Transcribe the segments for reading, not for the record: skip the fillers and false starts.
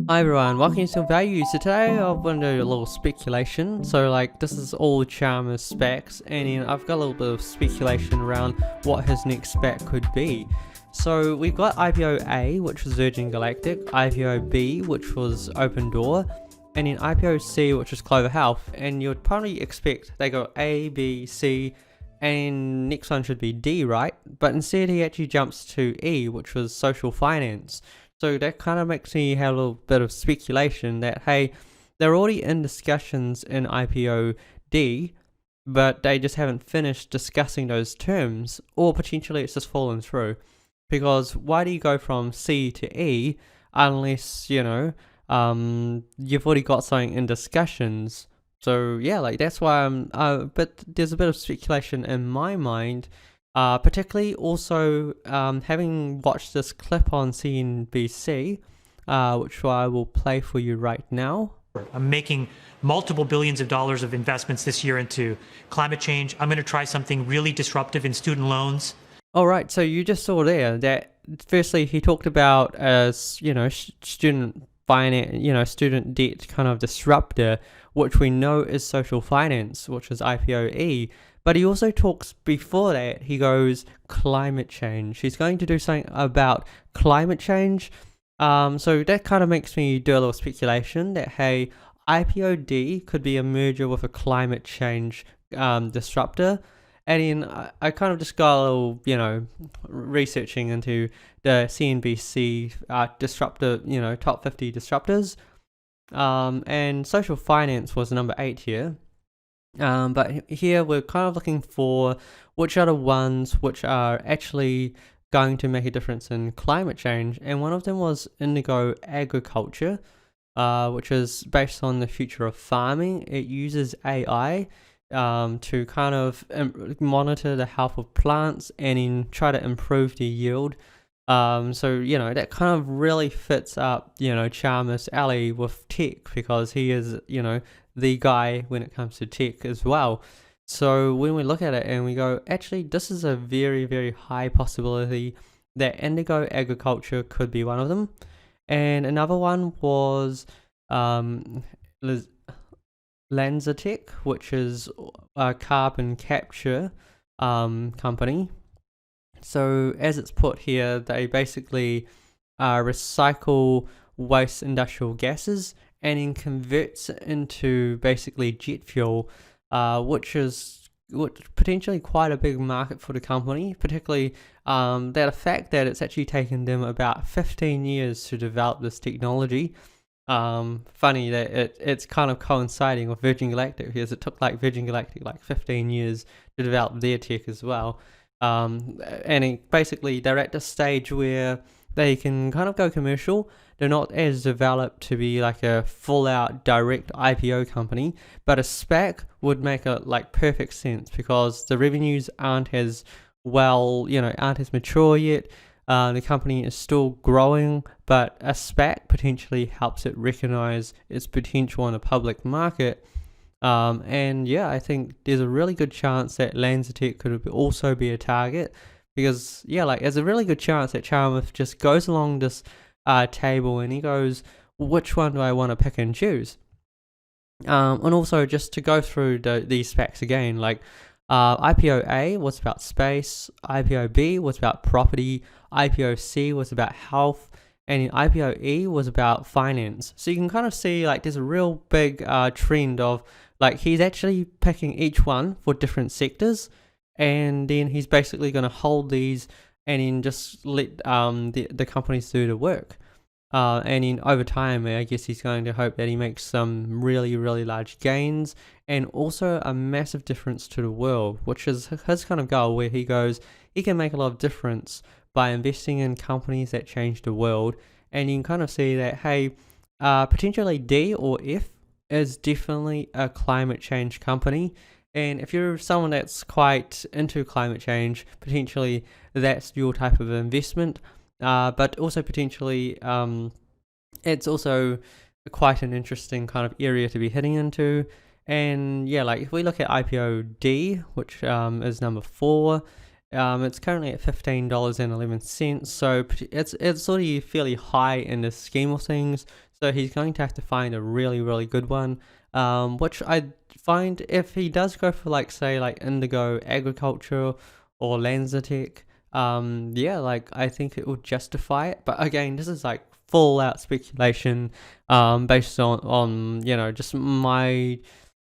Hi everyone, welcome to Value. So today I want to do a little speculation. So this is all Chamath SPACs, and then I've got a little bit of speculation around what his next SPAC could be. So we've got IPO A, which was Virgin Galactic, IPO B, which was Open Door, and then IPO C, which was Clover Health. And you'd probably expect they go A, B, C, and next one should be D, right? But instead he actually jumps to E, which was Social Finance. So that kind of makes me have a little bit of speculation that, hey, they're already in discussions in IPO D, but they just haven't finished discussing those terms, or potentially it's just fallen through. Because why do you go from C to E unless, you've already got something in discussions? So yeah, that's why but there's a bit of speculation in my mind. Particularly also having watched this clip on CNBC, which I will play for you right now. I'm making multiple billions of dollars of investments this year into climate change. I'm going to try something really disruptive in student loans. All right, so you just saw there that firstly he talked about student finance, student debt kind of disruptor, which we know is social finance, which is IPOE. But he also talks before that, he goes climate change. He's going to do something about climate change. So that kind of makes me do a little speculation that, hey, IPOD could be a merger with a climate change disruptor. And then I kind of just got a little, researching into the CNBC disruptor, top 50 disruptors. And social finance was number 8 here. But here we're kind of looking for which are the ones which are actually going to make a difference in climate change, and one of them was indigo agriculture, which is based on the future of farming. It uses AI to kind of monitor the health of plants and then try to improve the yield. So that kind of really fits up Chamath's alley with tech, because he is the guy when it comes to tech as well. So when we look at it and we go, actually this is a very, very high possibility that indigo agriculture could be one of them. And another one was Lanzatech, which is a carbon capture company. So as it's put here, they basically recycle waste industrial gases and then converts it into basically jet fuel, which is potentially quite a big market for the company, particularly the fact that it's actually taken them about 15 years to develop this technology. Funny that it's kind of coinciding with Virgin Galactic, because it took Virgin Galactic 15 years to develop their tech as well. And basically they're at the stage where they can kind of go commercial. They're not as developed to be a full-out direct IPO company, but a SPAC would make perfect sense, because the revenues aren't as aren't as mature yet. The company is still growing, but a SPAC potentially helps it recognize its potential in the public market. And yeah, I think there's a really good chance that Lanzatech could also be a target, because there's a really good chance that Chamath just goes along this table and he goes, which one do I want to pick and choose? And also just to go through these SPACs again, IPO A was about space, IPO B was about property, IPO C was about health, and IPO E was about finance. So you can kind of see there's a real big trend of he's actually picking each one for different sectors, and then he's basically going to hold these and then just let the companies do the work. And then over time, I guess he's going to hope that he makes some really, really large gains, and also a massive difference to the world, which is his kind of goal, where he goes, he can make a lot of difference by investing in companies that change the world. And you can kind of see that, hey, potentially D or F is definitely a climate change company. And if you're someone that's quite into climate change, potentially that's your type of investment. But also potentially it's also quite an interesting kind of area to be hitting into. And yeah, if we look at IPO D, which is number 4, It's currently at $15.11, so it's already fairly high in the scheme of things. So he's going to have to find a really, really good one. Which I find if he does go for like say like Indigo Agriculture or Lanzatech, yeah, like I think it will justify it. But again, this is like full out speculation, based on just my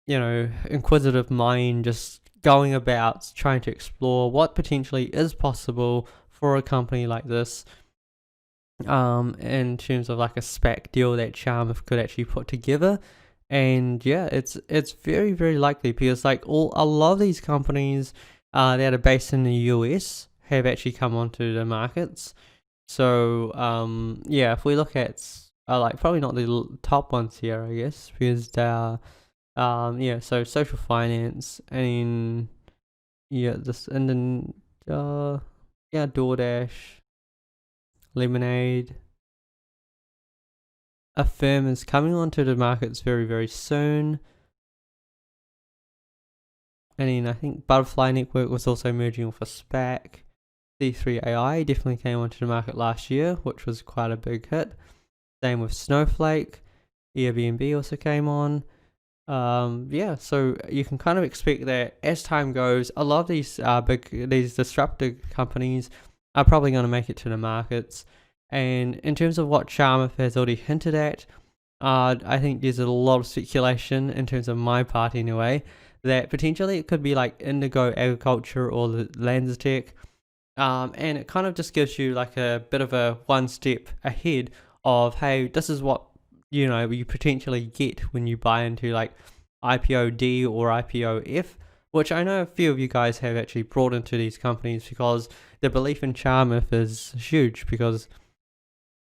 inquisitive mind just going about trying to explore what potentially is possible for a company like this, in terms of like a SPAC deal that Chamath could actually put together. And yeah, it's very, very likely because like a lot of these companies that are based in the US have actually come onto the markets. So yeah, if we look at like probably not the top ones here, I guess, because they are yeah, so social finance, and yeah, this, and then yeah, DoorDash, Lemonade. Affirm is coming onto the markets very, very soon. And then I think Butterfly Network was also merging with a SPAC. C3AI definitely came onto the market last year, which was quite a big hit. Same with Snowflake. Airbnb also came on. Yeah, so you can kind of expect that as time goes, a lot of these disruptive companies are probably going to make it to the markets. And in terms of what Chamath has already hinted at, I think there's a lot of speculation in terms of my part anyway, that potentially it could be like Indigo Agriculture or the Lanzatech. And it kind of just gives you like a bit of a one step ahead of, hey, this is what you potentially get when you buy into like IPOD or IPOF, which I know a few of you guys have actually brought into these companies because the belief in Chamath is huge. Because,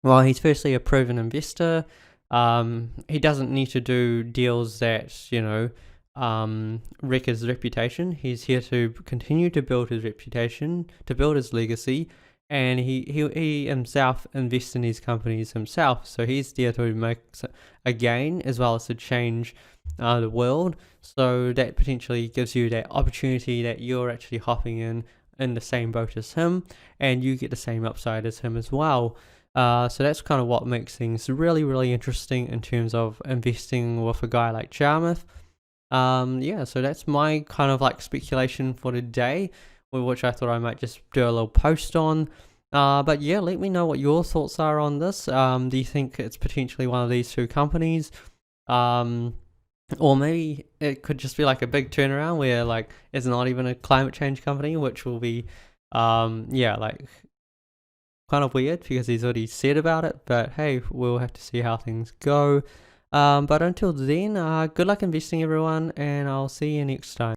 well, he's firstly a proven investor. He doesn't need to do deals that wreck his reputation. He's here to continue to build his reputation, to build his legacy, and he himself invests in these companies himself. So he's there to make a gain as well as to change the world. So that potentially gives you that opportunity that you're actually hopping in the same boat as him, and you get the same upside as him as well. So that's kind of what makes things really, really interesting in terms of investing with a guy like Chamath. Yeah, so that's my kind of like speculation for today, which I thought I might just do a little post on. But yeah, let me know what your thoughts are on this. Do you think it's potentially one of these two companies? Or maybe it could just be like a big turnaround where like it's not even a climate change company, which will be yeah, like kind of weird because he's already said about it. But hey, we'll have to see how things go. But until then, good luck investing, everyone, and I'll see you next time.